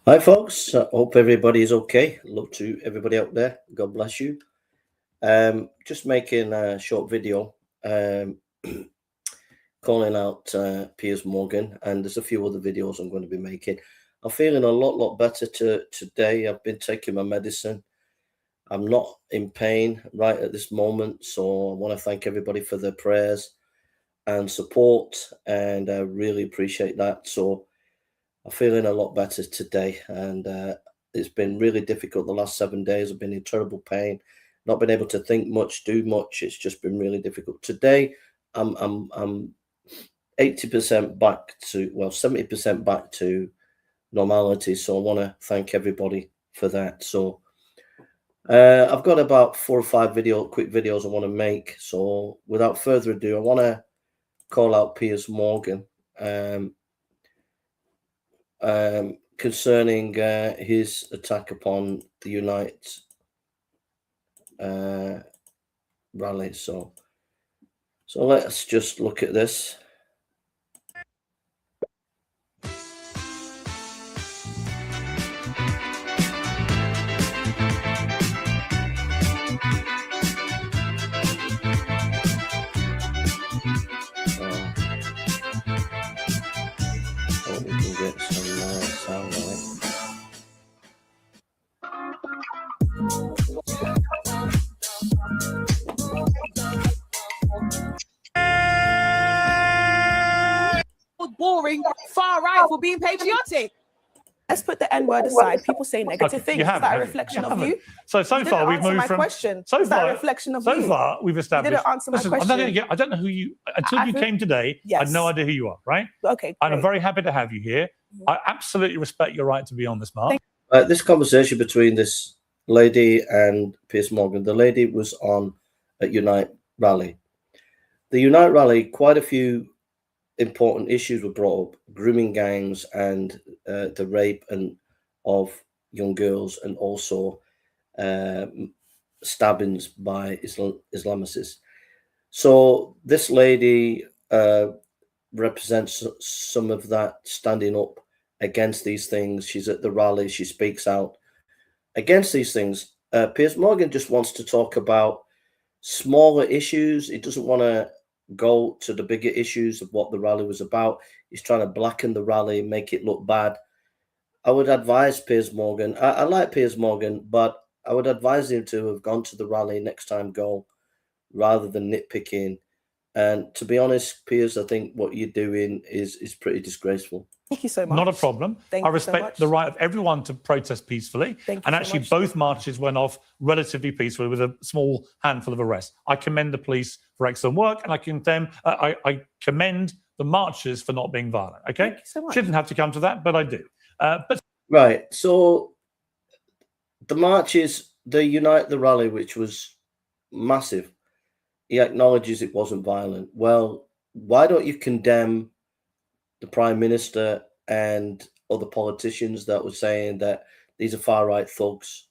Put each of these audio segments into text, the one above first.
Hi, folks. I hope everybody is okay. Love to everybody out there. God bless you. Just making a short video calling out Piers Morgan, and there's a few other videos I'm going to be making. I'm feeling a lot better today. I've been taking my medicine. I'm not in pain right at this moment, so I want to thank everybody for their prayers and support, and I really appreciate that. So I'm feeling a lot better today, and it's been really difficult the last 7 days. I've been in terrible pain, not been able to think much, do much. It's just been really difficult. Today, I'm 80% back to, well, 70% back to normality. So I want to thank everybody for that. So I've got about 4 or 5 quick videos I want to make. So without further ado, I want to call out Piers Morgan concerning his attack upon the Unite rally. So let's just look at this. Hope we can get some sound on it. Boring, far right for being patriotic. Let's put the N-word aside. People say negative things. Is that a reflection of you? So far we've moved from question. Is that a reflection of you? So far we've established. You didn't answer my question. I don't know who you until you came today. Yes. I had no idea who you are, right? Okay. Great. And I'm very happy to have you here. I absolutely respect your right to be on this, Mark. This conversation between this lady and Piers Morgan. The lady was on at Unite Rally. The Unite Rally, quite a few important issues were brought up: grooming gangs and the rape of young girls, and also stabbings by Islamicists. So this lady represents some of that, standing up against these things. She's at the rally. She speaks out against these things. Piers Morgan just wants to talk about smaller issues. He doesn't want to go to the bigger issues of what the rally was about. He's trying to blacken the rally, make it look bad. I would advise Piers Morgan. I like Piers Morgan, but I would advise him to have gone to the rally next time, go, rather than nitpicking. And to be honest, Piers, I think what you're doing is pretty disgraceful. Thank you so much. Not a problem. I respect the right of everyone to protest peacefully. And actually, both marches went off relatively peacefully with a small handful of arrests. I commend the police for excellent work, and I commend the marchers for not being violent. Okay, thank you so much. Shouldn't have to come to that, but I do. Right. So the marches, the Unite the Rally, which was massive, he acknowledges it wasn't violent. Well, why don't you condemn the Prime Minister and other politicians that were saying that these are far-right thugs?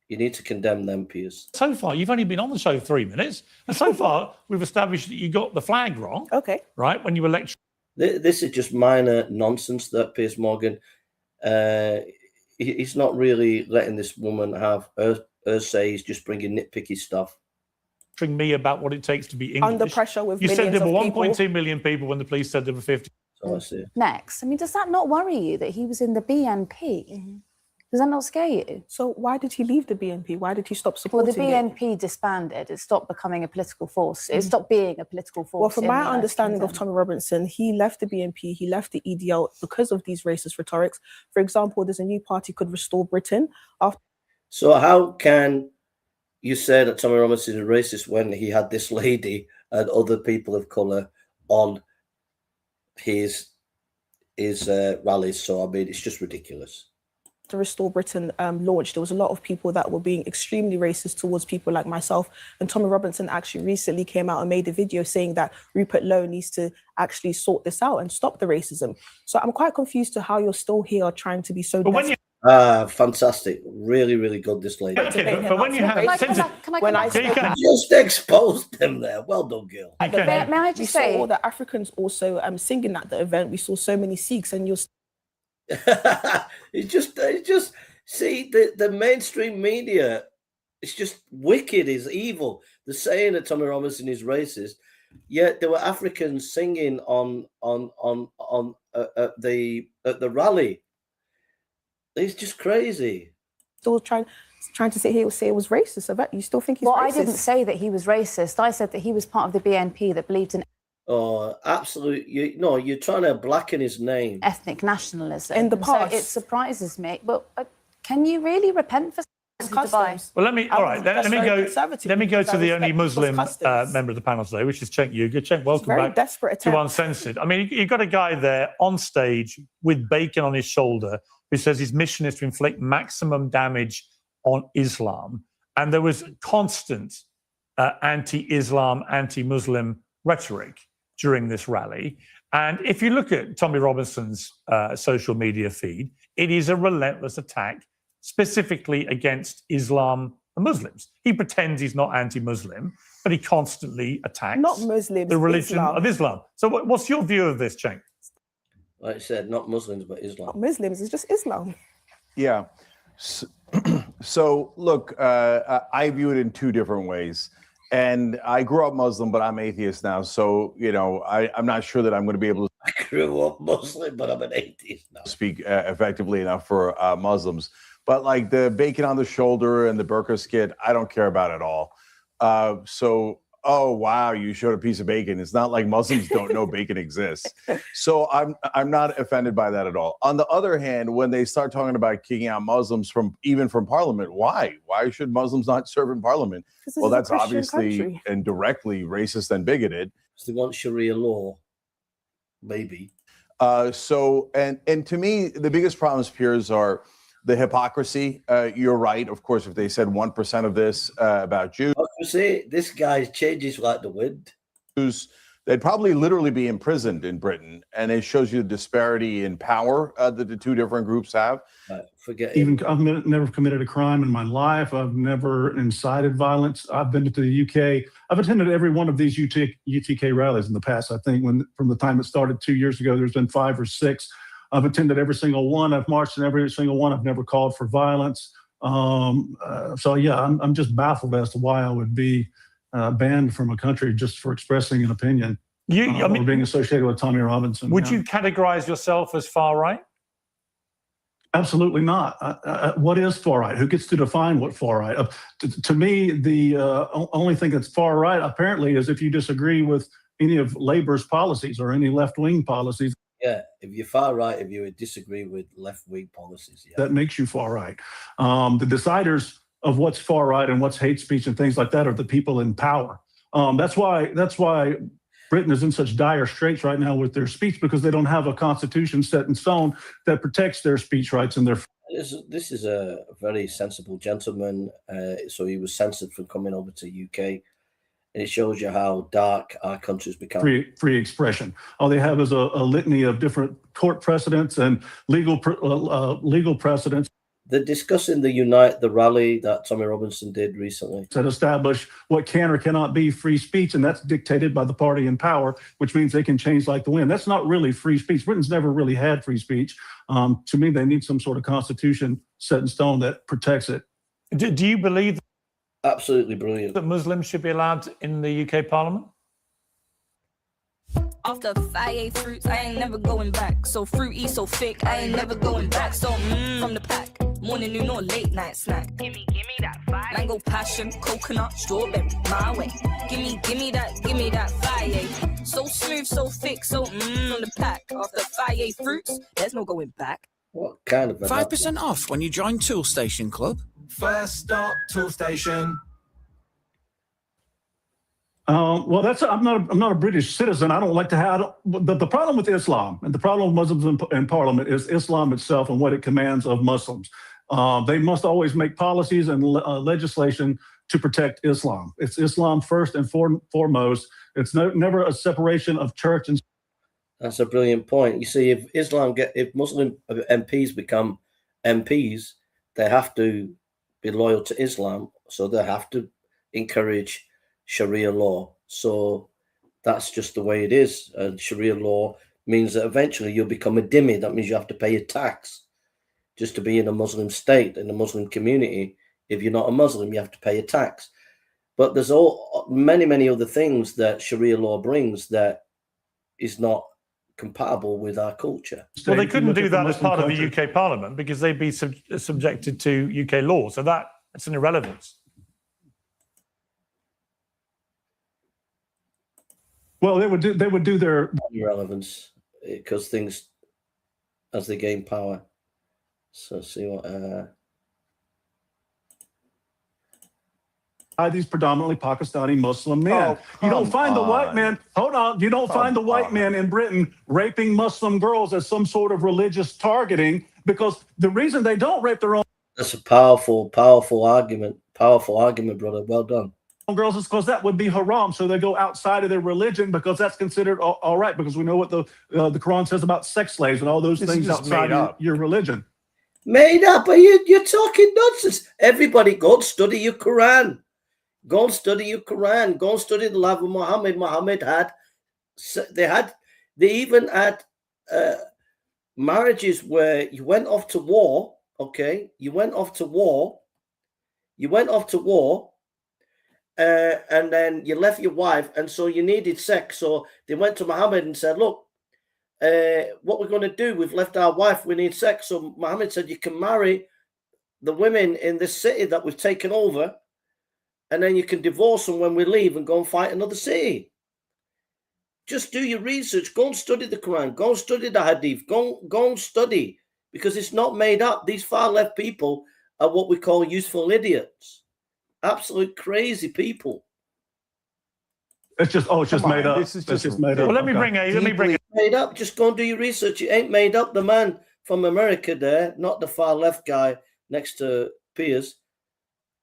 You need to condemn them, Piers. So far, you've only been on the show 3 minutes, and so far we've established that you got the flag wrong. Okay. Right, when you were lecturing. This is just minor nonsense that Piers Morgan, he's not really letting this woman have her say. He's just bringing nitpicky stuff. Me about what it takes to be English. Under pressure with you said there were 1.2 million people when the police said there were 50. So I see. Next, I mean, does that not worry you that he was in the BNP? Does that not scare you? So why did he leave the BNP? Why did he stop supporting Well, the BNP disbanded. It stopped becoming a political force. It stopped being a political force. Well, from my understanding of Tommy Robinson, he left the BNP, he left the EDL because of these racist rhetorics. For example, there's a new party called Restore Britain. So how can you say that Tommy Robinson is racist when he had this lady and other people of colour on his rallies? So I mean, it's just ridiculous. To Restore Britain launched, there was a lot of people that were being extremely racist towards people like myself. And Tommy Robinson actually recently came out and made a video saying that Rupert Lowe needs to actually sort this out and stop the racism. So I'm quite confused to how you're still here trying to be so desperate. Fantastic. Really good, this lady. Okay, but when you have... just exposed them there. Well done, girl. May I just say... We saw all the Africans also singing at the event. We saw so many Sikhs, and you're... It's just see the mainstream media. It's just wicked. It's evil. They're saying that Tommy Robinson is racist, yet there were Africans singing at the rally. It's just crazy. Still trying to sit here and say it was racist. I bet you still think he's racist. Well, I didn't say that he was racist. I said that he was part of the BNP that believed in absolutely. You're trying to blacken his name. Ethnic nationalism. In the past. So it surprises me. But can you really repent for customs? Well, let me go to the only Muslim member of the panel today, which is Cenk Uygur. Cenk, welcome back to Uncensored. I mean, you've got a guy there on stage with bacon on his shoulder who says his mission is to inflict maximum damage on Islam. And there was constant anti-Islam, anti-Muslim rhetoric during this rally. And if you look at Tommy Robinson's social media feed, it is a relentless attack specifically against Islam and Muslims. He pretends he's not anti-Muslim, but he constantly attacks the religion of Islam. So what's your view of this, Cenk? Like I said, not Muslims, but Islam. Not Muslims, it's just Islam. Yeah. So look, I view it in two different ways. And I grew up Muslim, but I'm atheist now. So, I'm not sure that I'm going to be able to. I grew up Muslim, but I'm an atheist now. Speak effectively enough for Muslims. But like the bacon on the shoulder and the burqa skit, I don't care about at all. Oh, wow, you showed a piece of bacon. It's not like Muslims don't know bacon exists. So I'm not offended by that at all. On the other hand, when they start talking about kicking out Muslims from parliament, why? Why should Muslims not serve in parliament? Well, that's obviously and directly racist and bigoted. They want Sharia law, maybe. And to me, the biggest problems, Piers, are the hypocrisy. You're right. Of course, if they said 1% of this about Jews. Hypocrisy, this guy changes like the wind. They'd probably literally be imprisoned in Britain. And it shows you the disparity in power that the two different groups have. I've never committed a crime in my life. I've never incited violence. I've been to the UK. I've attended every one of these UTK rallies in the past. I think from the time it started 2 years ago, there's been 5 or 6. I've attended every single one. I've marched in every single one. I've never called for violence. So yeah, I'm just baffled as to why I would be banned from a country just for expressing an opinion or being associated with Tommy Robinson. Would you categorize yourself as far right? Absolutely not. What is far right? Who gets to define what far right? To me, the only thing that's far right apparently is if you disagree with any of Labour's policies or any left-wing policies. Yeah, if you're far right, if you disagree with left-wing policies, yeah. That makes you far right. The deciders of what's far right and what's hate speech and things like that are the people in power. That's why Britain is in such dire straits right now with their speech, because they don't have a constitution set in stone that protects their speech rights and their. This is a very sensible gentleman. So he was censored from coming over to UK. And it shows you how dark our country's become. Free expression. All they have is a litany of different court precedents and legal precedents. They're discussing the rally that Tommy Robinson did recently. That establish what can or cannot be free speech, and that's dictated by the party in power, which means they can change like the wind. That's not really free speech. Britain's never really had free speech. To me, they need some sort of constitution set in stone that protects it. Do you believe absolutely brilliant that Muslims should be allowed in the UK Parliament? After 5 fruits, I ain't never going back. So fruity, so thick, I ain't never going back. So from the pack, morning, noon, or late night snack. Gimme that fire. Mango passion, coconut, strawberry, my way. Gimme that fire. So smooth, so thick, so on the pack. After 5 fruits, there's no going back. What kind of 5% off when you join Tool Station Club. First stop, Tool Station. Well, I'm not a British citizen. I don't like to have the problem with Islam and the problem with Muslims in Parliament is Islam itself and what it commands of Muslims. They must always make policies and legislation to protect Islam. It's Islam first and foremost. It's never a separation of church and. That's a brilliant point. You see, if Muslim MPs become MPs, they have to be loyal to Islam, so they have to encourage Sharia law. So that's just the way it is. And Sharia law means that eventually you'll become a dhimmi. That means you have to pay a tax. just to be in a Muslim state, in a Muslim community. If you're not a Muslim, you have to pay a tax. But there's many other things that Sharia law brings that is not compatible with our culture. Well, they couldn't do that as part of the UK Parliament because they'd be subjected to UK law. So that's an irrelevance. Well, they would do their irrelevance because things as they gain power. So see what these predominantly Pakistani Muslim men. You don't find the white men. Hold on. You don't find the white men in Britain raping Muslim girls as some sort of religious targeting, because the reason they don't rape their own. That's a powerful argument. Powerful argument, brother. Well done. Girls is because that would be haram, so they go outside of their religion because that's considered all right, because we know what the Quran says about sex slaves and all those things outside your religion. Made up? Are you're talking nonsense? Everybody, go and study your Quran. Go and study your Quran. Go and study the life of Muhammad. Muhammad they even had marriages where you went off to war. Okay, you went off to war. And then you left your wife, and so you needed sex. So they went to Muhammad and said, look, what we're going to do, we've left our wife, we need sex. So Muhammad said, you can marry the women in this city that we've taken over, and then you can divorce them when we leave and go and fight another city. Just do your research. Go and study the Quran. Go and study the Hadith. Go and study, because it's not made up. These far left people are what we call useful idiots. Absolute crazy people. It's just made up. This is just made up. Well, let me bring it made up. Just go and do your research. It ain't made up. The man from America there, not the far left guy next to Piers,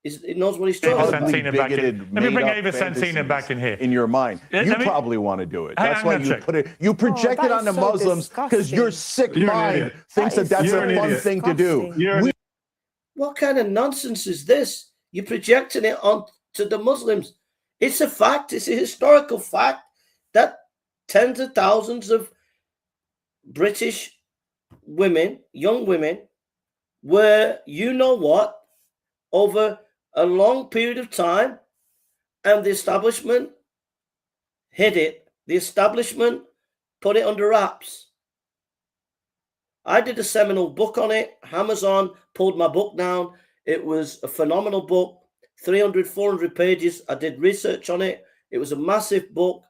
he knows what he's talking about. Let me bring Ava Santina back in here. In your mind, you probably want to do it. That's why you put it. You project it on the Muslims because your sick mind thinks that's a fun thing to do. What kind of nonsense is this? You're projecting it onto the Muslims. It's a fact. It's a historical fact that tens of thousands of British women, young women, were, you know what, over a long period of time, and the establishment hid it. The establishment put it under wraps. I did a seminal book on it. Amazon pulled my book down. It was a phenomenal book, 300, 400 pages. I did research on it. It was a massive book.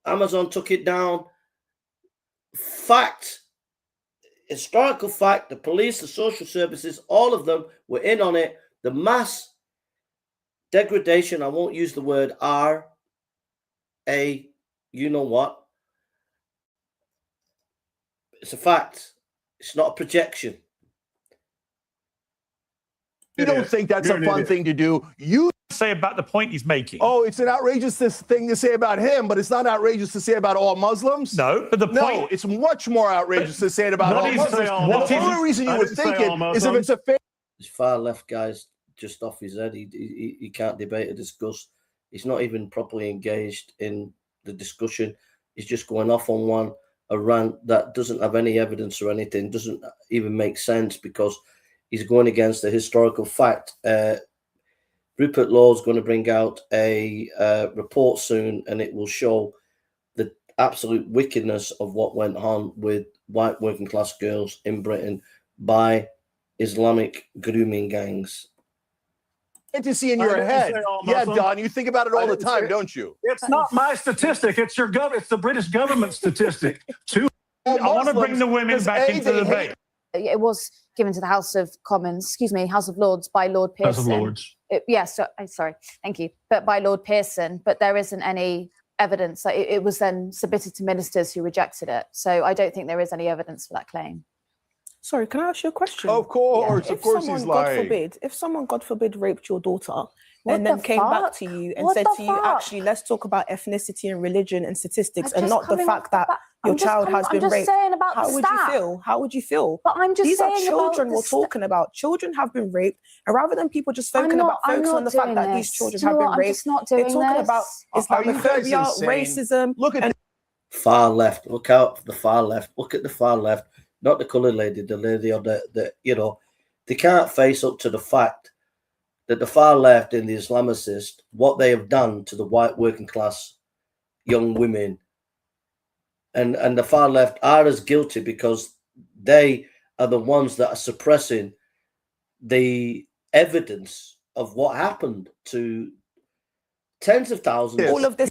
Amazon took it down. Fact, historical fact, the police, the social services, all of them were in on it. The mass degradation, I won't use the word you know what. It's a fact. It's not a projection. You don't think that's a fun thing to do. You say about the point he's making. Oh, it's an outrageous thing to say about him, but it's not outrageous to say about all Muslims. No, but the point. No, it's much more outrageous to say it about all Muslims. The only reason you would think it is if it's a fair. This far left guy's just off his head. He can't debate or discuss. He's not even properly engaged in the discussion. He's just going off on a rant that doesn't have any evidence or anything, doesn't even make sense, because he's going against a historical fact. Rupert Law's going to bring out a report soon, and it will show the absolute wickedness of what went on with white working class girls in Britain by Islamic grooming gangs. Fantasy in your head. Yeah, Don, you think about it all the time, don't you? It's not my statistic. It's it's the British government statistic. I want to bring the women back into the debate. It was given to the House of Commons, House of Lords by Lord Pearson. House of Lords. Sorry, thank you. But by Lord Pearson, but there isn't any evidence that it was then submitted to ministers who rejected it. So I don't think there is any evidence for that claim. Sorry, can I ask you a question? Of course, of course he's lying. If someone, God forbid, raped your daughter and then came back to you and said to you, actually, let's talk about ethnicity and religion and statistics and not the fact that your child has been raped. How would you feel? How would you feel? But I'm just These are saying children we're talking about. Children have been raped, and rather than people just focusing on the fact that these children have been raped, they're talking about Islamophobia, racism. Look at far left. Look out for the far left. Look at the far left. not the coloured lady, the lady on the you know, they can't face up to the fact that the far left and the Islamicists, what they have done to the white working class young women, and the far left are as guilty because they are the ones that are suppressing the evidence of what happened to tens of thousands. All of this.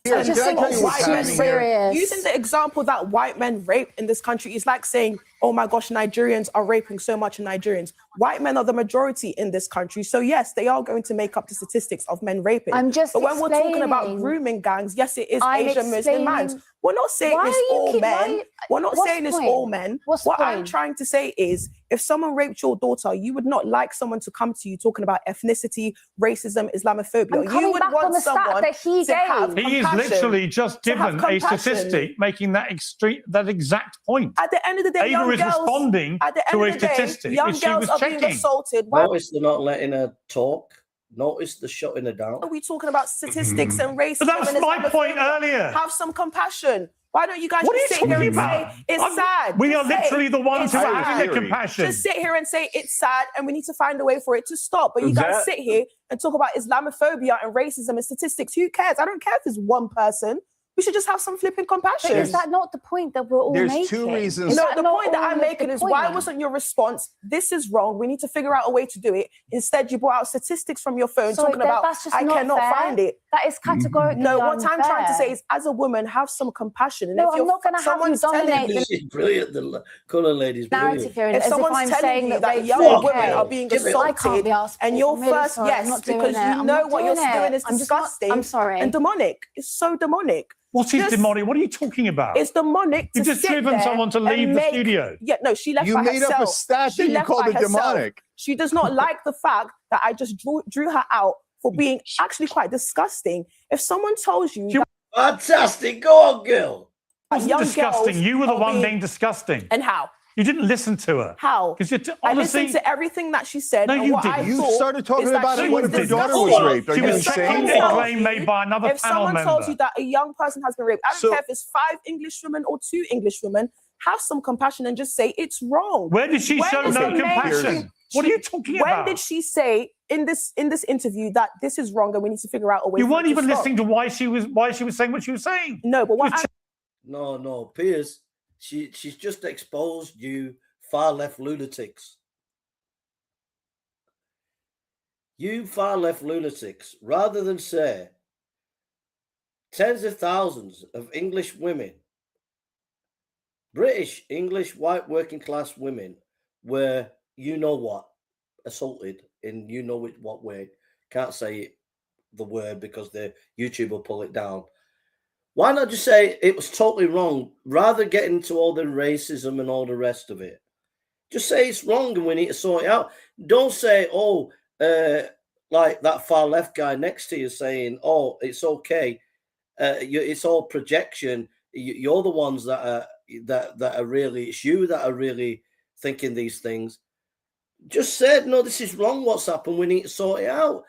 I just think it's too serious. Using the example that white men rape in this country is like saying, oh my gosh, Nigerians are raping so much in Nigerians. White men are the majority in this country. So yes, they are going to make up the statistics of men raping. But when we're talking about grooming gangs, yes, it is Asian Muslim men. We're not saying it's all men. We're not saying it's all men. What I'm trying to say is, if someone raped your daughter, you would not like someone to come to you talking about ethnicity, racism, Islamophobia. You would want someone to have compassion. He is literally just given a statistic making that exact point. At the end of the day, Ava is responding to a statistic. Young girls are being assaulted. Notice they're not letting her talk. Notice the shutting her down. Are we talking about statistics and racism? But that was my point earlier. Have some compassion. Why don't you guys just sit here and say it's sad? We are literally the ones who are having the compassion. Just sit here and say it's sad and we need to find a way for it to stop. But you guys sit here and talk about Islamophobia and racism and statistics. Who cares? I don't care if it's one person. We should just have some flipping compassion. But is that not the point that we're all making? There's two reasons. No, the point that I'm making is, why wasn't your response, this is wrong, we need to figure out a way to do it? Instead, you brought out statistics from your phone talking about, I cannot find it. That is categorically No, what I'm trying to say is, as a woman, have some compassion. And no, if I'm not going to have you dominate. She's brilliant. The colour lady's brilliant. If someone's telling you that young women are being assaulted, and your first yes, because you know what you're doing is disgusting and demonic. It's so demonic. What is demonic? What are you talking about? It's demonic. You've just driven someone to leave the studio. Yeah, no, she left by herself. You made up a stat that you called it demonic. She does not like the fact that I just drew her out for being actually quite disgusting. If someone tells you... Fantastic. Go on, girl. Disgusting. You were the one being disgusting. And how? You didn't listen to her. How? I listened to everything that she said. No, you didn't. You started talking about it when her daughter was raped. She was checking a claim made by another panel member. If someone tells you that a young person has been raped, I don't care if it's 5 English women or 2 English women, have some compassion and just say it's wrong. Where did she show no compassion? What are you talking about? When did she say in this interview that this is wrong and we need to figure out a way? You weren't even listening to why she was saying what she was saying. No, but what? No, Piers. She's just exposed you far left lunatics. You far left lunatics, rather than say tens of thousands of English women, British, English, white working class women were, you know what, assaulted in you know what way. Can't say the word because the YouTube will pull it down. Why not just say it was totally wrong, rather than getting into all the racism and all the rest of it? Just say it's wrong and we need to sort it out. Don't say, like that far left guy next to you saying, oh, it's okay. It's all projection. You're the ones that are really, it's you that are really thinking these things. Just said, no, this is wrong. What's happened? We need to sort it out.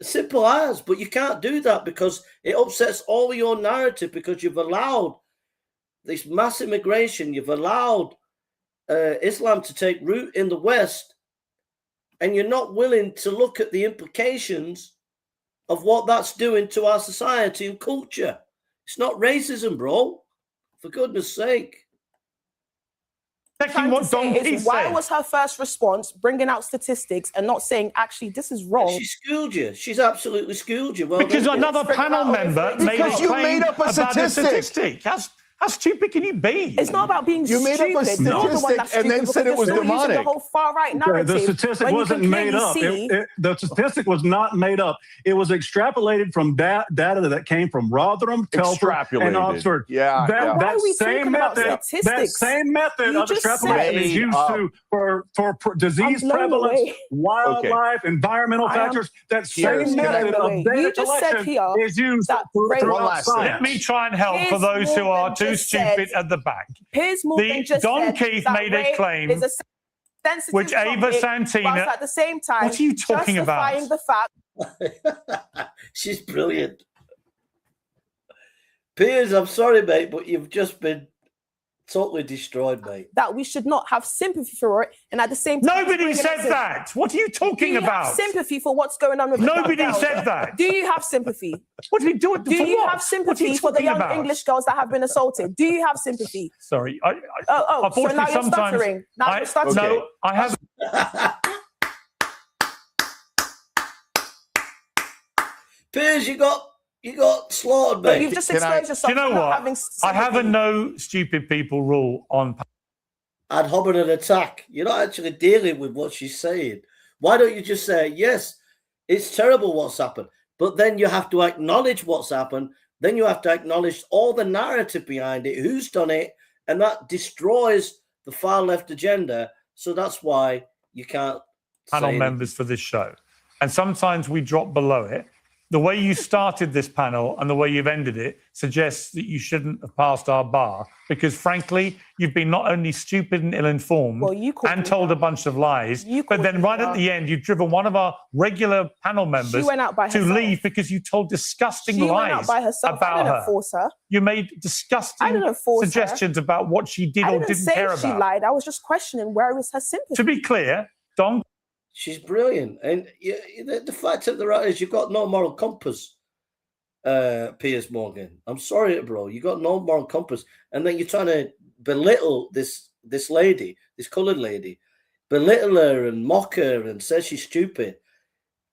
Simple as, but you can't do that because it upsets all your narrative because you've allowed this mass immigration. You've allowed Islam to take root in the West, and you're not willing to look at the implications of what that's doing to our society and culture. It's not racism, bro. For goodness sake. Why was her first response bringing out statistics and not saying, actually, this is wrong? She schooled you. She's absolutely schooled you. Well, because another panel member made a claim about a statistic. How stupid can you be? It's not about being stupid. You made up a statistic and then said it was demonic. The whole far-right narrative. The statistic wasn't made up. The statistic was not made up. It was extrapolated from data that came from Rotherham, Telford, and Oxford. Yeah. That same method of extrapolation is used for disease prevalence, wildlife, environmental factors. That same method of data collection is used throughout science. Let me try and help for those who are too stupid at the back. Piers Morgan just Don Keith made a claim which Ava Santina, at the same time, what are you talking about? The fact she's brilliant. Piers, I'm sorry, mate, but you've just been Totally destroyed, mate. That we should not have sympathy for it, and at the same time, nobody said that. What are you talking about? Have sympathy for what's going on with nobody said that. Do you have sympathy? What are you doing? Do you have sympathy for the young English girls that have been assaulted? Do you have sympathy? Sorry. So now you're stuttering. Now you're stuttering. No, I have. Piers, you got slaughtered, mate. You've just exposed yourself. Do you know what? I have a no stupid people rule on. Ad hominem attack. You're not actually dealing with what she's saying. Why don't you just say, yes, it's terrible what's happened, but then you have to acknowledge what's happened. Then you have to acknowledge all the narrative behind it, who's done it, and that destroys the far left agenda. So that's why you can't. Panel members for this show, and sometimes we drop below it. The way you started this panel and the way you've ended it suggests that you shouldn't have passed our bar because, frankly, you've been not only stupid and ill-informed and told a bunch of lies, but then right at the end, you've driven one of our regular panel members to leave because you told disgusting lies about her. Force her. You made disgusting suggestions about what she did or didn't care about. She lied. I was just questioning where was her sympathy. To be clear, Don. She's brilliant. And the fact of the matter is you've got no moral compass, Piers Morgan. I'm sorry, bro. You got no moral compass. And then you're trying to belittle this lady, this coloured lady, belittle her and mock her and say she's stupid.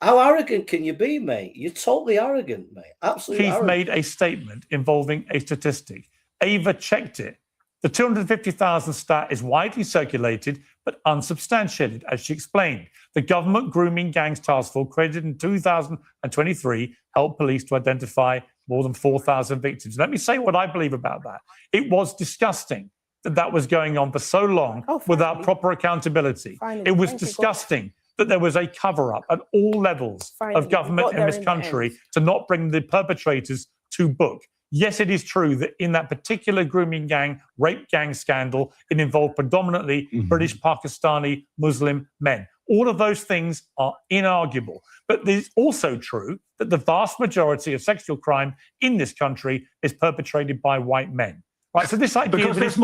How arrogant can you be, mate? You're totally arrogant, mate. Absolutely Keith arrogant. made a statement involving a statistic. Ava checked it. The 250,000 stat is widely circulated but unsubstantiated, as she explained. The Government Grooming Gangs Task Force, created in 2023, helped police to identify more than 4,000 victims. Let me say what I believe about that. It was disgusting that was going on for so long without proper accountability. It was disgusting that there was a cover-up at all levels of government in this country to not bring the perpetrators to book. Yes, it is true that in that particular grooming gang, rape gang scandal, it involved predominantly British, Pakistani, Muslim men. All of those things are inarguable. But it's also true that the vast majority of sexual crime in this country is perpetrated by white men. Right, so this idea that it's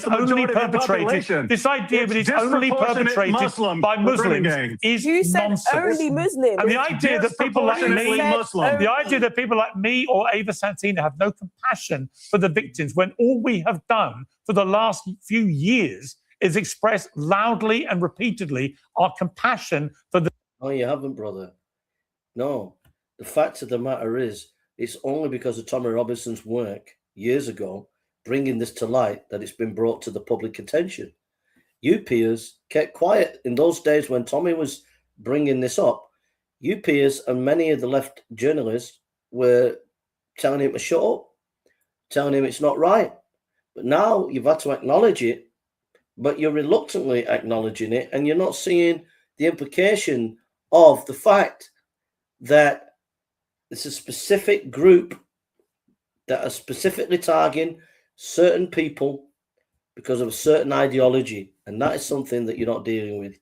only perpetrated by Muslims is nonsense. Only Muslims. And the idea that people like me or Ava Santina have no compassion for the victims when all we have done for the last few years is express loudly and repeatedly our compassion for the. No, you haven't, brother. No, the fact of the matter is, it's only because of Tommy Robinson's work years ago, bringing this to light, that it's been brought to the public attention. You, Piers, kept quiet in those days when Tommy was bringing this up. You, Piers, and many of the left journalists were telling him to shut up, telling him it's not right. But now you've had to acknowledge it, but you're reluctantly acknowledging it, and you're not seeing the implication of the fact that it's a specific group that are specifically targeting certain people because of a certain ideology, and that is something that you're not dealing with.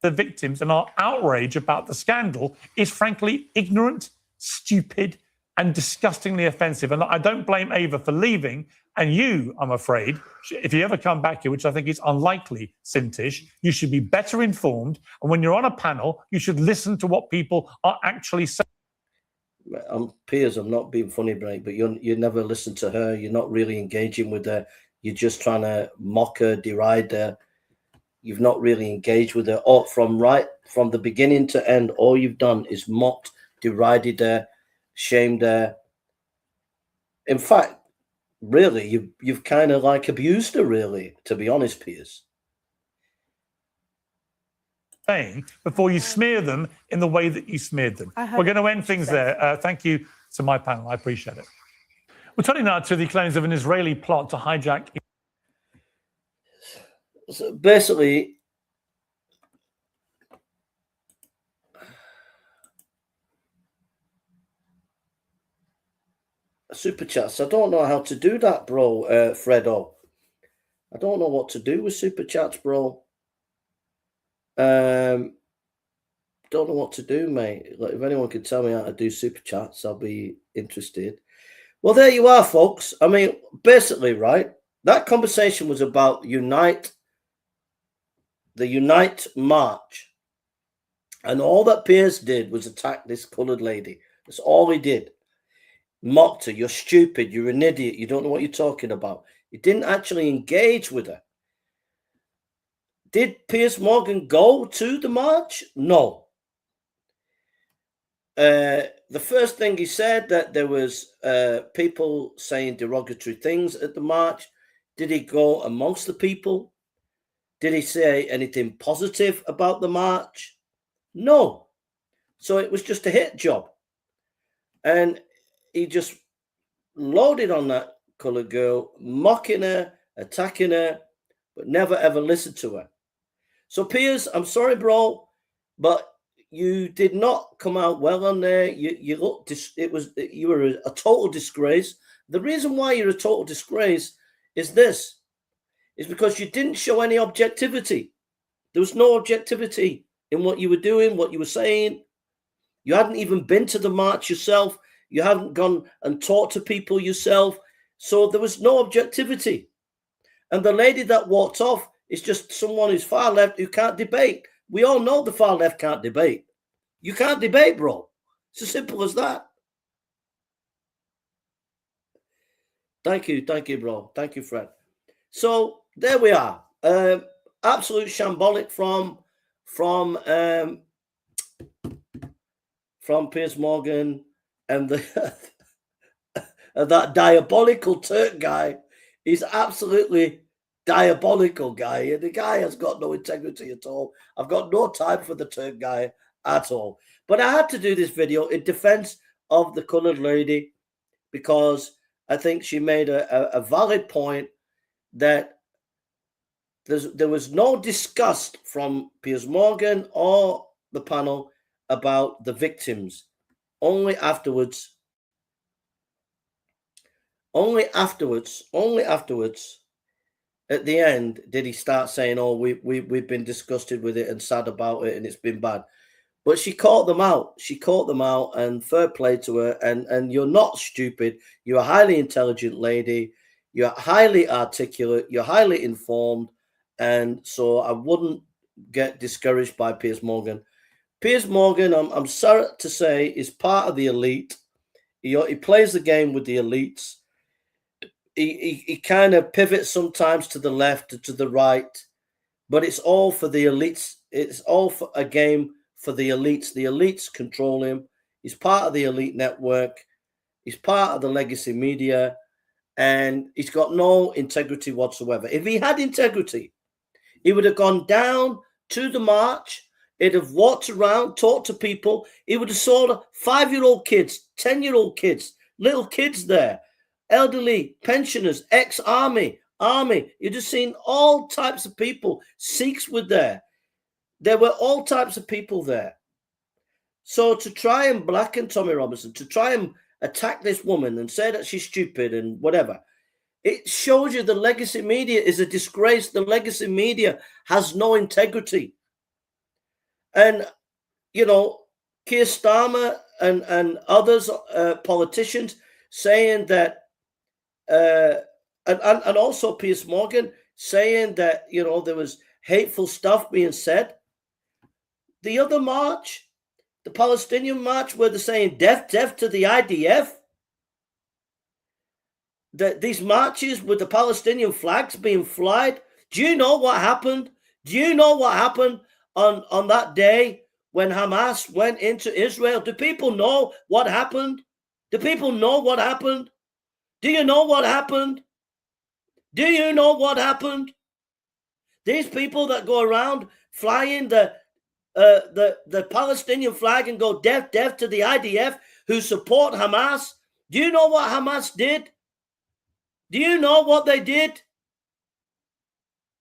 The victims, and our outrage about the scandal is frankly ignorant, stupid, and disgustingly offensive. And I don't blame Ava for leaving. And you, I'm afraid, if you ever come back here, which I think is unlikely, Sintish, you should be better informed. And when you're on a panel, you should listen to what people are actually saying. Piers, I'm not being funny, Blake, but you never listen to her. You're not really engaging with her. You're just trying to mock her, deride her. You've not really engaged with her. Or from the beginning to end, all you've done is mocked, derided her, shamed her. In fact, really, you've kind of like abused her, really, to be honest, Piers. Before you smear them in the way that you smeared them. We're going to end things there. Thank you to my panel. I appreciate it. We're turning now to the claims of an Israeli plot to hijack. So basically, super chats. I don't know how to do that, bro, Fredo. I don't know what to do with super chats, bro. Don't know what to do, mate. Like, if anyone could tell me how to do super chats, I'll be interested. Well, there you are, folks. I mean, basically, right? That conversation was about the Unite March. And all that Piers did was attack this coloured lady. That's all he did. Mocked her. You're stupid. You're an idiot. You don't know what you're talking about. He didn't actually engage with her. Did Piers Morgan go to the march? No. The first thing he said that there was people saying derogatory things at the march. Did he go amongst the people? Did he say anything positive about the march? No. So it was just a hit job. And he just loaded on that coloured girl, mocking her, attacking her, but never ever listened to her. So Piers, I'm sorry, bro, but you did not come out well on there. You looked, you were a total disgrace. The reason why you're a total disgrace is because you didn't show any objectivity. There was no objectivity in what you were doing, what you were saying. You hadn't even been to the march yourself. You hadn't gone and talked to people yourself. So there was no objectivity. And the lady that walked off is just someone who's far left who can't debate. We all know the far left can't debate. You can't debate, bro. It's as simple as that. Thank you, bro. Thank you, Fred. So there we are. Absolute shambolic from Piers Morgan and that diabolical Turk guy. He's absolutely diabolical guy. And the guy has got no integrity at all. I've got no time for the Turk guy at all. But I had to do this video in defense of the colored lady because I think she made a valid point that there was no disgust from Piers Morgan or the panel about the victims. Only afterwards, at the end, did he start saying, oh, we've been disgusted with it and sad about it and it's been bad. But she caught them out. She caught them out, and fair play to her. And you're not stupid. You're a highly intelligent lady. You're highly articulate. You're highly informed. And so I wouldn't get discouraged by Piers Morgan. Piers Morgan, I'm sorry to say, is part of the elite. He plays the game with the elites. He kind of pivots sometimes to the left or to the right, but it's all for the elites. It's all for a game for the elites. The elites control him. He's part of the elite network. He's part of the legacy media, and he's got no integrity whatsoever. If he had integrity, he would have gone down to the march. He'd have walked around, talked to people. He would have saw 5-year-old kids, 10-year-old kids, little kids there, elderly, pensioners, ex-army, army. You'd have seen all types of people. Sikhs were there. There were all types of people there. So to try and blacken Tommy Robinson, to try and attack this woman and say that she's stupid and whatever, it shows you the legacy media is a disgrace. The legacy media has no integrity. And, you know, Keir Starmer and others, politicians, saying that, and also Piers Morgan saying that, you know, there was hateful stuff being said. The other march, the Palestinian march, where they're saying death, death to the IDF. These marches with the Palestinian flags being flied. Do you know what happened? Do you know what happened on that day when Hamas went into Israel? Do people know what happened? Do people know what happened? Do you know what happened? Do you know what happened? These people that go around flying the Palestinian flag and go death, death to the IDF who support Hamas. Do you know what Hamas did? Do you know what they did?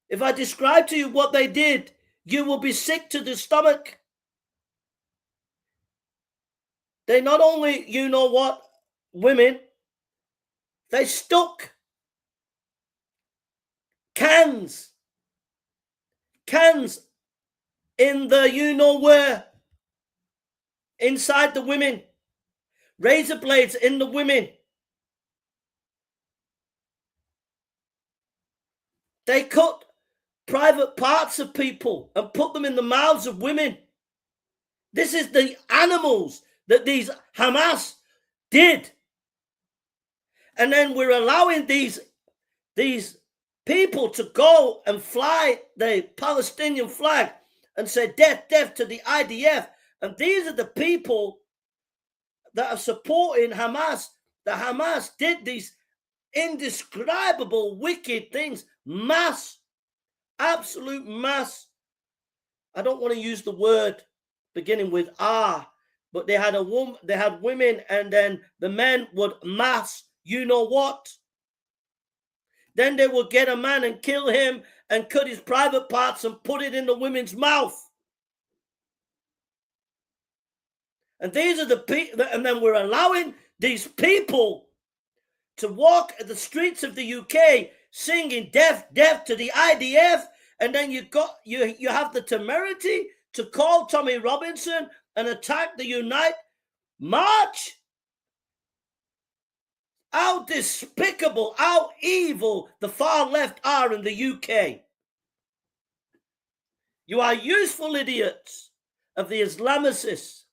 If I describe to you what they did, you will be sick to the stomach. They not only, you know what, women, they stuck cans in the you know where, inside the women, razor blades in the women. They cut private parts of people and put them in the mouths of women. This is the animals that these Hamas did. And then we're allowing these people to go and fly the Palestinian flag and say death, death to the IDF. And these are the people that are supporting Hamas. The Hamas did these indescribable wicked things. Mass, absolute mass. I don't want to use the word beginning with R, but they had women, and then the men would mass, you know what? Then they would get a man and kill him and cut his private parts and put it in the women's mouth. And these are the people, and then we're allowing these people to walk the streets of the UK singing death, death to the IDF, and then you have the temerity to call Tommy Robinson and attack the Unite March. How despicable, how evil the far left are in the UK. You are useful idiots of the Islamicists,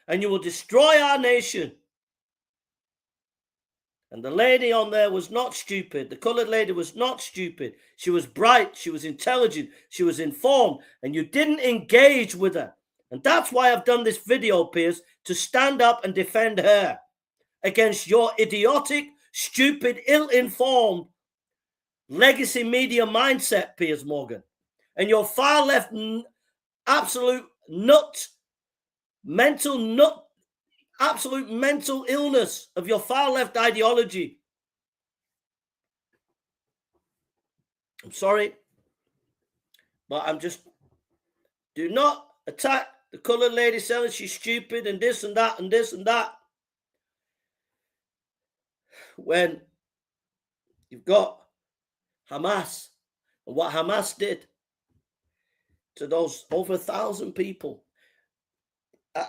and you will destroy our nation. And the lady on there was not stupid. The colored lady was not stupid. She was bright. She was intelligent. She was informed. And you didn't engage with her. And that's why I've done this video, Piers, to stand up and defend her against your idiotic, stupid, ill-informed legacy media mindset, Piers Morgan. And your far left absolute mental illness of your far left ideology. I'm sorry, but do not attack the colored lady saying she's stupid and this and that and this and that. When you've got Hamas and what Hamas did to those over 1,000 people.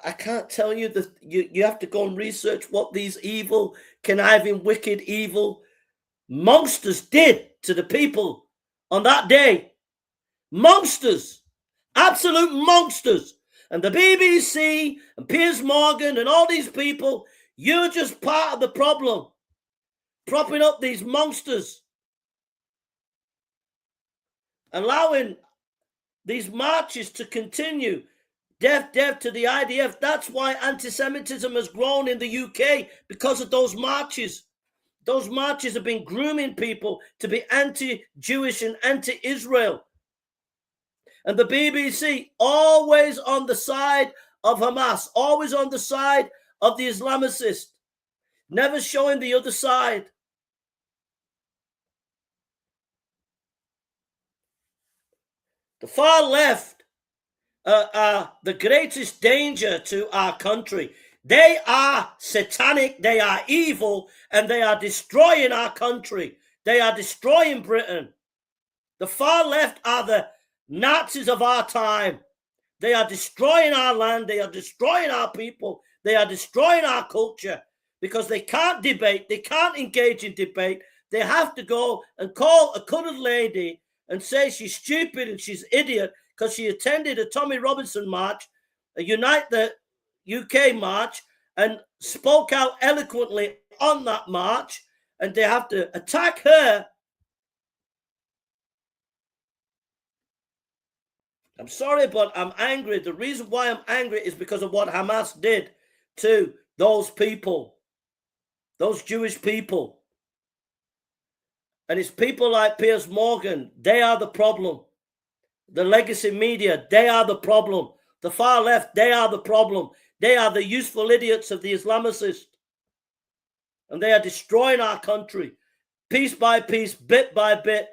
I can't tell you that you have to go and research what these evil, conniving, wicked, evil monsters did to the people on that day. Monsters, absolute monsters. And the BBC and Piers Morgan and all these people, you're just part of the problem, propping up these monsters, allowing these marches to continue. Death, death to the IDF. That's why anti-Semitism has grown in the UK, because of those marches. Those marches have been grooming people to be anti-Jewish and anti-Israel. And the BBC, always on the side of Hamas, always on the side of the Islamicists, never showing the other side. The far left are the greatest danger to our country. They are satanic, they are evil, and they are destroying our country. They are destroying Britain. The far left are the Nazis of our time. They are destroying our land, they are destroying our people, they are destroying our culture, because they can't debate, they can't engage in debate. They have to go and call a colored lady and say she's stupid and she's idiot because she attended a Tommy Robinson march, a Unite the UK march, and spoke out eloquently on that march, and they have to attack her. I'm sorry, but I'm angry. The reason why I'm angry is because of what Hamas did to those people, those Jewish people. And it's people like Piers Morgan, they are the problem. The legacy media, they are the problem. The far left, they are the problem. They are the useful idiots of the Islamicists. And they are destroying our country, piece by piece, bit by bit.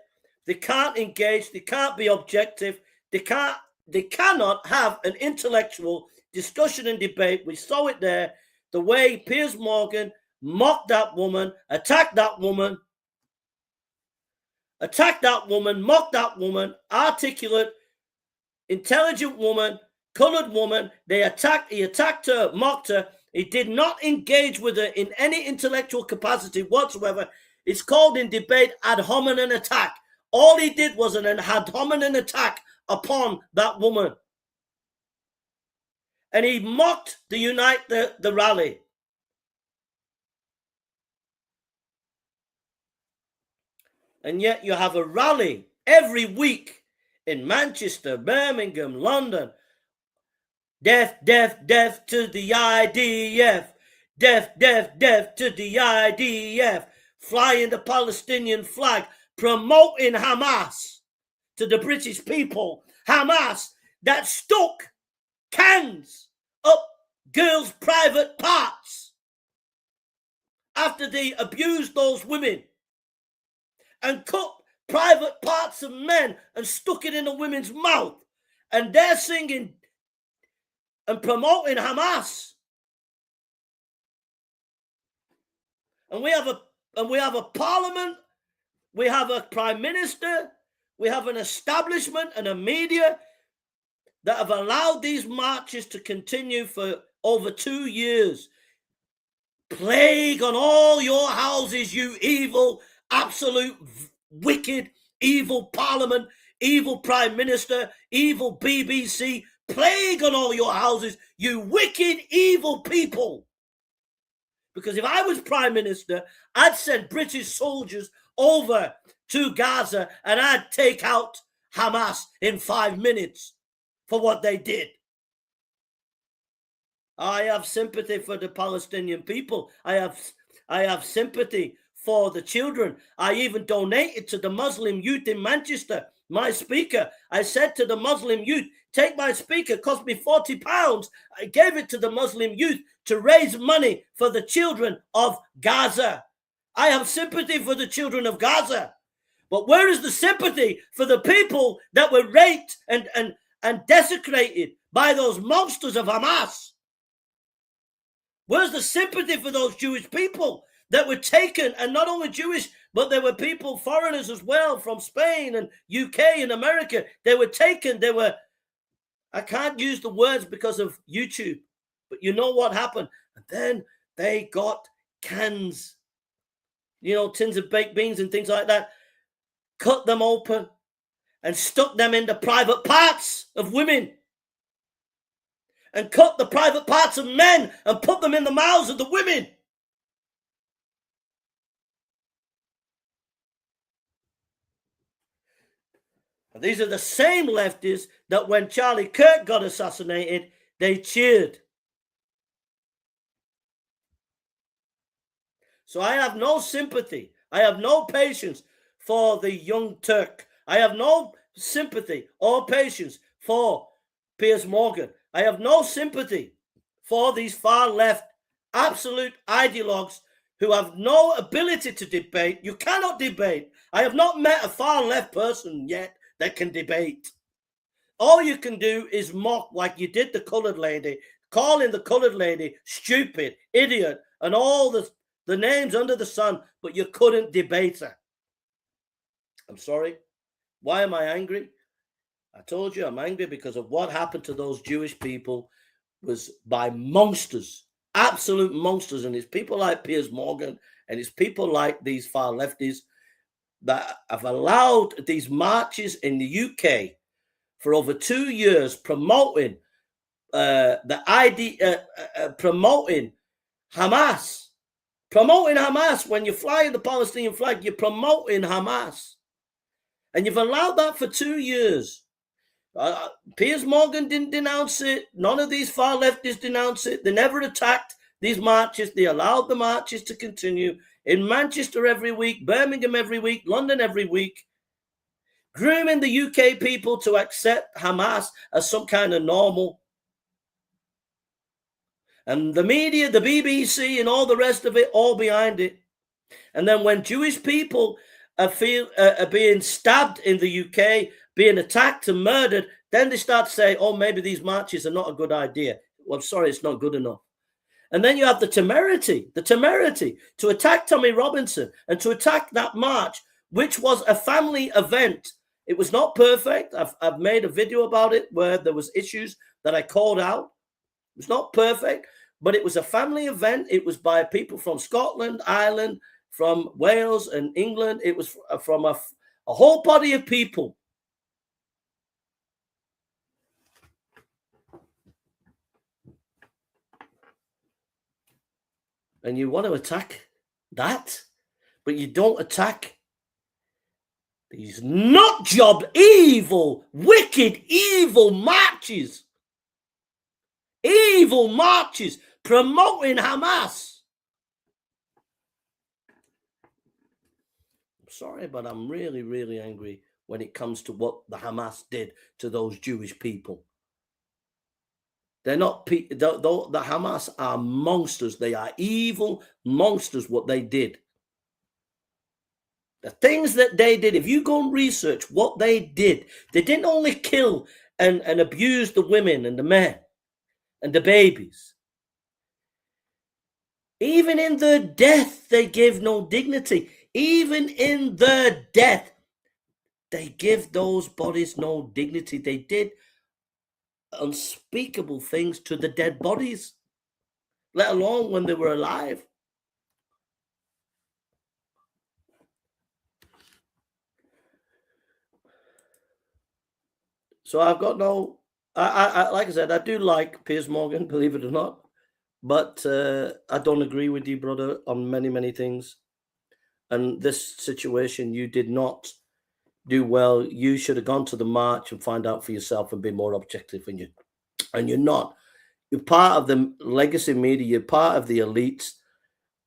They can't engage, they can't be objective, they cannot have an intellectual discussion and debate. We saw it there, the way Piers Morgan mocked that woman, attacked that woman, mocked that woman, articulate, intelligent woman, colored woman. He attacked her, mocked her. He did not engage with her in any intellectual capacity whatsoever. It's called in debate ad hominem attack. All he did was an ad hominem attack upon that woman. And he mocked the rally. And yet you have a rally every week in Manchester, Birmingham, London. Death, death, death to the IDF. Death, death, death to the IDF. Flying the Palestinian flag, promoting Hamas to the British people. Hamas that stuck cans up girls' private parts after they abused those women, and cut private parts of men and stuck it in a women's mouth, and they're singing and promoting Hamas. And we have a parliament, we have a prime minister, we have an establishment and a media that have allowed these marches to continue for over 2 years. Plague on all your houses, you evil, absolute wicked, evil parliament, evil prime minister, evil BBC. Plague on all your houses, you wicked, evil people. Because if I was prime minister, I'd send British soldiers over to Gaza and I'd take out Hamas in 5 minutes for what they did. I have sympathy for the Palestinian people. I have sympathy for the children. I even donated to the Muslim youth in Manchester. My speaker, I said to the Muslim youth, take my speaker, cost me £40. I gave it to the Muslim youth to raise money for the children of Gaza. I have sympathy for the children of Gaza. But where is the sympathy for the people that were raped and desecrated by those monsters of Hamas? Where's the sympathy for those Jewish people that were taken, and not only Jewish, but there were people, foreigners as well, from Spain and UK and America. They were taken, I can't use the words because of YouTube, but you know what happened. And then they got cans, tins of baked beans and things like that, cut them open and stuck them in the private parts of women, and cut the private parts of men and put them in the mouths of the women. And these are the same leftists that when Charlie Kirk got assassinated, they cheered. So I have no sympathy. I have no patience for the Young Turk. I have no sympathy or patience for Piers Morgan. I have no sympathy for these far left absolute ideologues who have no ability to debate. You cannot debate. I have not met a far left person yet that can debate. All you can do is mock, like you did the colored lady, calling the colored lady stupid, idiot, and all the names under the sun, but you couldn't debate her. I'm sorry. Why am I angry? I told you I'm angry because of what happened to those Jewish people was by monsters, absolute monsters. And it's people like Piers Morgan and it's people like these far lefties that have allowed these marches in the UK for over 2 years promoting promoting Hamas. Promoting Hamas. When you fly the Palestinian flag, you're promoting Hamas. And you've allowed that for 2 years. Piers Morgan didn't denounce it. None of these far leftists denounced it. They never attacked these marches. They allowed the marches to continue in Manchester every week, Birmingham every week, London every week, grooming the UK people to accept Hamas as some kind of normal. And the media, the BBC and all the rest of it, all behind it. And then when Jewish people are being stabbed in the UK, being attacked and murdered, then they start to say, oh, maybe these marches are not a good idea. Well, I'm sorry, it's not good enough. And then you have the temerity to attack Tommy Robinson and to attack that march, which was a family event. It was not perfect. I've made a video about it where there was issues that I called out. It was not perfect, but it was a family event. It was by people from Scotland, Ireland, from Wales and England. It was from a whole body of people. And you want to attack that, but you don't attack these nut job, evil, wicked, evil marches. Evil marches promoting Hamas. I'm sorry, but I'm really, really angry when it comes to what the Hamas did to those Jewish people. They're not, the Hamas are monsters. They are evil monsters, what they did. The things that they did, if you go and research what they didn't only kill and abuse the women and the men and the babies. Even in their death, they give no dignity. Even in their death, they give those bodies no dignity. They did unspeakable things to the dead bodies, let alone when they were alive. So I've got no, I like I said, I do like Piers Morgan, believe it or not, but I don't agree with you, brother, on many, many things. And this situation, you did not do well. You should have gone to the march and find out for yourself and be more objective. And you're not. You're part of the legacy media. You're part of the elites,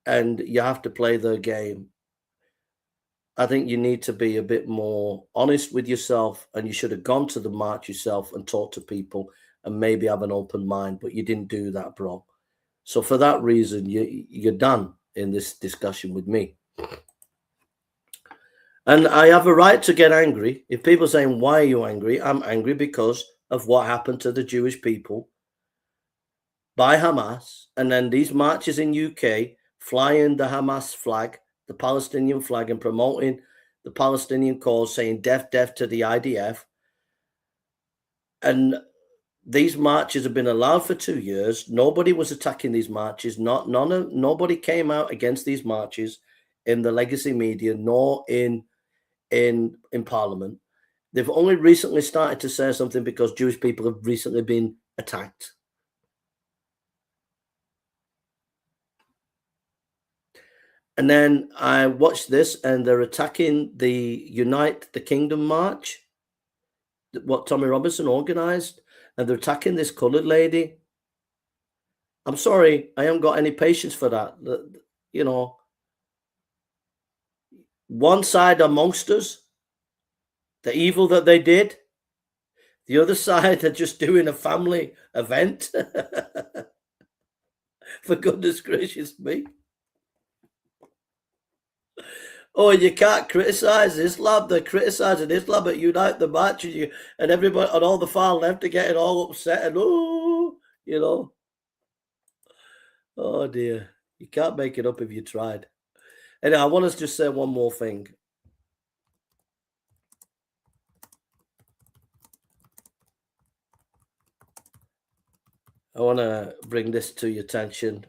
and you have to play their game. I think you need to be a bit more honest with yourself, and you should have gone to the march yourself and talked to people and maybe have an open mind, but you didn't do that, bro. So for that reason, you're done in this discussion with me. And I have a right to get angry. If people are saying, why are you angry? I'm angry because of what happened to the Jewish people by Hamas. And then these marches in UK, flying the Hamas flag, the Palestinian flag, and promoting the Palestinian cause, saying death, death to the IDF. And these marches have been allowed for 2 years. Nobody was attacking these marches. Nobody came out against these marches in the legacy media, nor in Parliament. They've only recently started to say something because Jewish people have recently been attacked. And then I watched this, and they're attacking the Unite the Kingdom march, what Tommy Robinson organized, and they're attacking this colored lady. I'm sorry, I haven't got any patience for that. You know, one side are monsters, the evil that they did. The other side are just doing a family event. For goodness gracious me. Oh, you can't criticize Islam. They're criticizing Islam at Unite the March, and everybody on all the far left are getting all upset and you know. Oh dear, you can't make it up if you tried. Anyway, I want to just say one more thing. I want to bring this to your attention.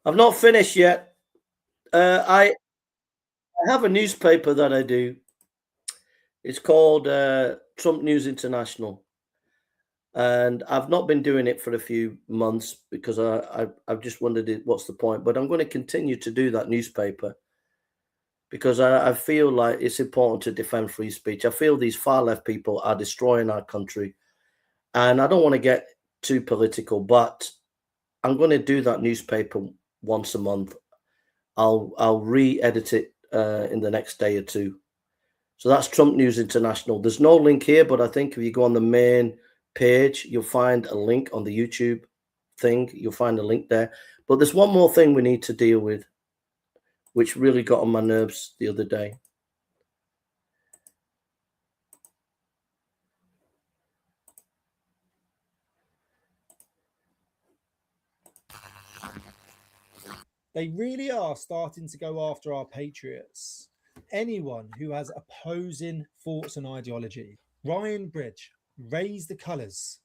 I've not finished yet. I have a newspaper that I do. It's called Trump News International. And I've not been doing it for a few months because I've just wondered what's the point. But I'm going to continue to do that newspaper because I feel like it's important to defend free speech. I feel these far left people are destroying our country. And I don't want to get too political, but I'm going to do that newspaper once a month. I'll re-edit it in the next day or two. So that's Trump News International. There's no link here, but I think if you go on the main page, you'll find a link on the YouTube thing. You'll find a link there. But there's one more thing we need to deal with, which really got on my nerves the other day. They really are starting to go after our patriots. Anyone who has opposing thoughts and ideology. Ryan Bridge, Raise the Colours,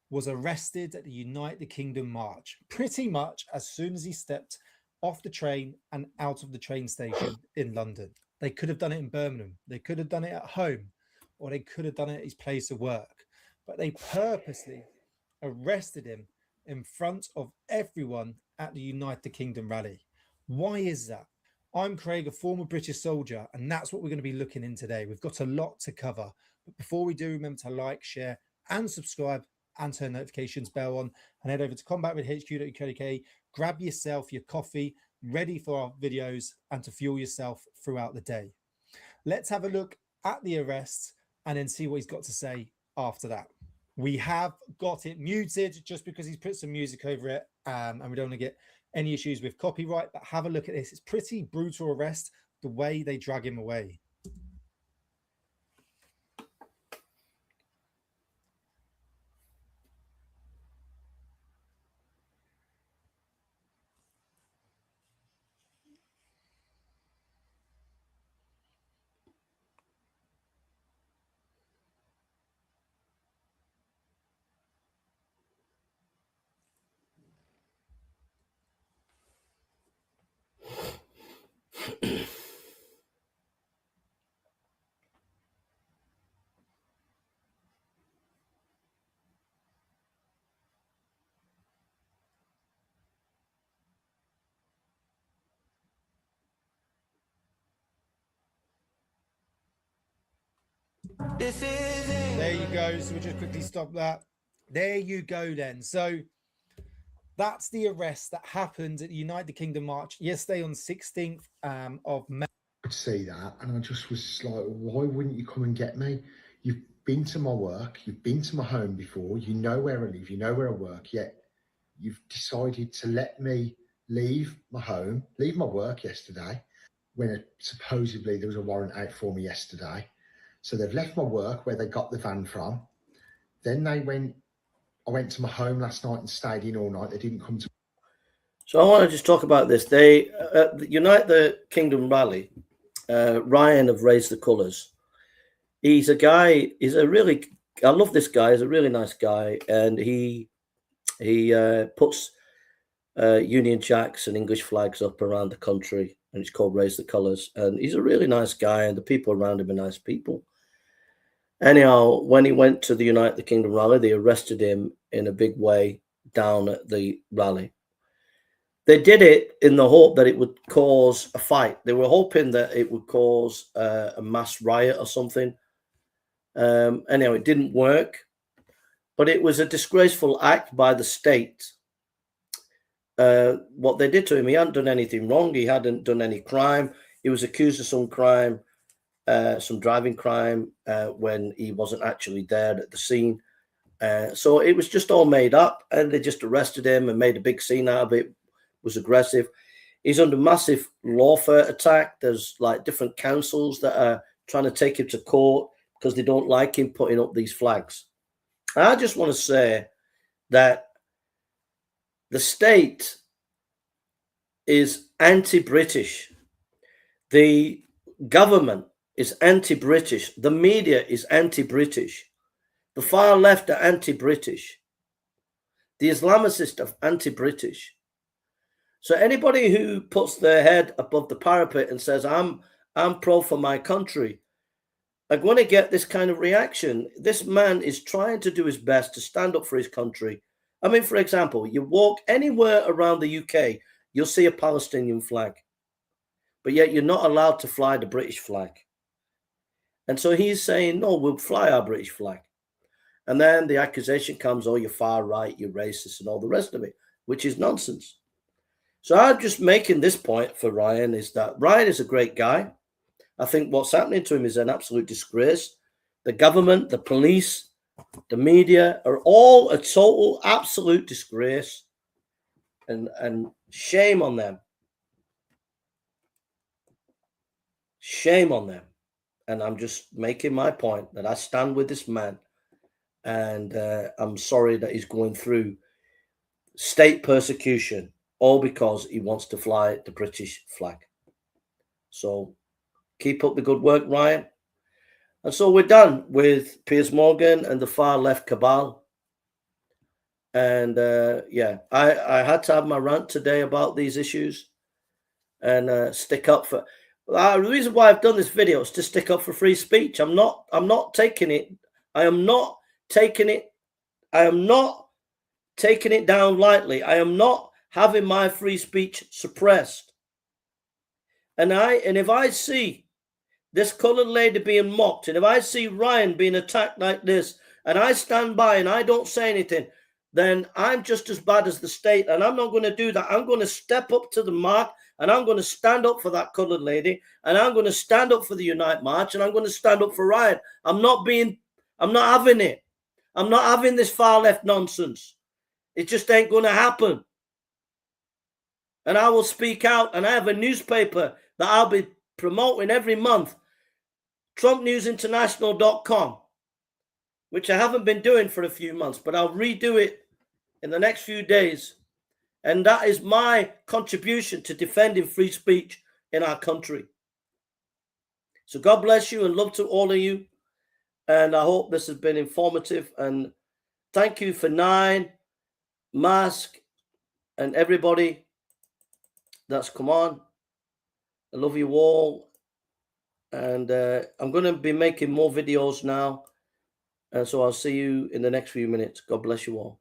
was arrested at the Unite the Kingdom march pretty much as soon as he stepped off the train and out of the train station in London. They could have done it in Birmingham. They could have done it at home, or they could have done it at his place of work. But they purposely arrested him in front of everyone at the United Kingdom rally. Why is that? I'm Craig, a former British soldier, and that's what we're going to be looking in today. We've got a lot to cover. But before we do, remember to like, share, and subscribe, and turn notifications bell on, and head over to combatwithhq.co.uk. Grab yourself your coffee, ready for our videos, and to fuel yourself throughout the day. Let's have a look at the arrest and then see what he's got to say after that. We have got it muted just because he's put some music over it, and we don't want to get any issues with copyright, but have a look at this. It's pretty brutal arrest, the way they drag him away. There you go. So we'll just quickly stop that. There you go then. So that's the arrest that happened at the United Kingdom March yesterday on 16th of May. I could see that, and I just was like, why wouldn't you come and get me? You've been to my work, you've been to my home before, you know where I live, you know where I work, yet you've decided to let me leave my home, leave my work yesterday, when supposedly there was a warrant out for me yesterday. So they've left my work where they got the van from. Then I went to my home last night and stayed in all night. They didn't come to. So I want to just talk about this. They Unite the Kingdom rally. Ryan have raised the colours. He's a guy. I love this guy. He's a really nice guy, and he puts Union Jacks and English flags up around the country, and it's called Raise the Colours. And he's a really nice guy, and the people around him are nice people. Anyhow, when he went to the United the Kingdom rally, they arrested him in a big way down at the rally. They did it in the hope that it would cause a fight. They were hoping that it would cause a mass riot or something. Anyhow, it didn't work. But it was a disgraceful act by the state. What they did to him, he hadn't done anything wrong. He hadn't done any crime. He was accused of some crime. Some driving crime when he wasn't actually there at the scene. So it was just all made up, and they just arrested him and made a big scene out of it, was aggressive. He's under massive lawfare attack. There's like different councils that are trying to take him to court because they don't like him putting up these flags. I just want to say that the state is anti-British. The government is anti-British. The media is anti-British. The far left are anti-British. The Islamicists are anti-British. So anybody who puts their head above the parapet and says, I'm pro for my country, are going to get this kind of reaction. This man is trying to do his best to stand up for his country. I mean, for example, you walk anywhere around the UK, you'll see a Palestinian flag. But yet you're not allowed to fly the British flag. And so he's saying, no, we'll fly our British flag. And then the accusation comes, oh, you're far right, you're racist and all the rest of it, which is nonsense. So I'm just making this point for Ryan, is that Ryan is a great guy. I think what's happening to him is an absolute disgrace. The government, the police, the media are all a total, absolute disgrace. And shame on them. Shame on them. And I'm just making my point that I stand with this man. And I'm sorry that he's going through state persecution, all because he wants to fly the British flag. So keep up the good work, Ryan. And so we're done with Piers Morgan and the far left cabal. And yeah, I had to have my rant today about these issues. and stick up for. The reason why I've done this video is to stick up for free speech. I'm not taking it. I am not taking it. I am not taking it down lightly. I am not having my free speech suppressed. And if I see this colored lady being mocked, and if I see Ryan being attacked like this, and I stand by and I don't say anything, then I'm just as bad as the state. And I'm not going to do that. I'm going to step up to the mark, and I'm going to stand up for that colored lady, and I'm going to stand up for the Unite March, and I'm going to stand up for Ryan. I'm not having it. I'm not having this far left nonsense. It just ain't going to happen. And I will speak out, and I have a newspaper that I'll be promoting every month, TrumpNewsInternational.com, which I haven't been doing for a few months, but I'll redo it in the next few days. And that is my contribution to defending free speech in our country. So God bless you and love to all of you. And I hope this has been informative. And thank you for Nine, Mask, and everybody that's come on. I love you all. And I'm going to be making more videos now. And so I'll see you in the next few minutes. God bless you all.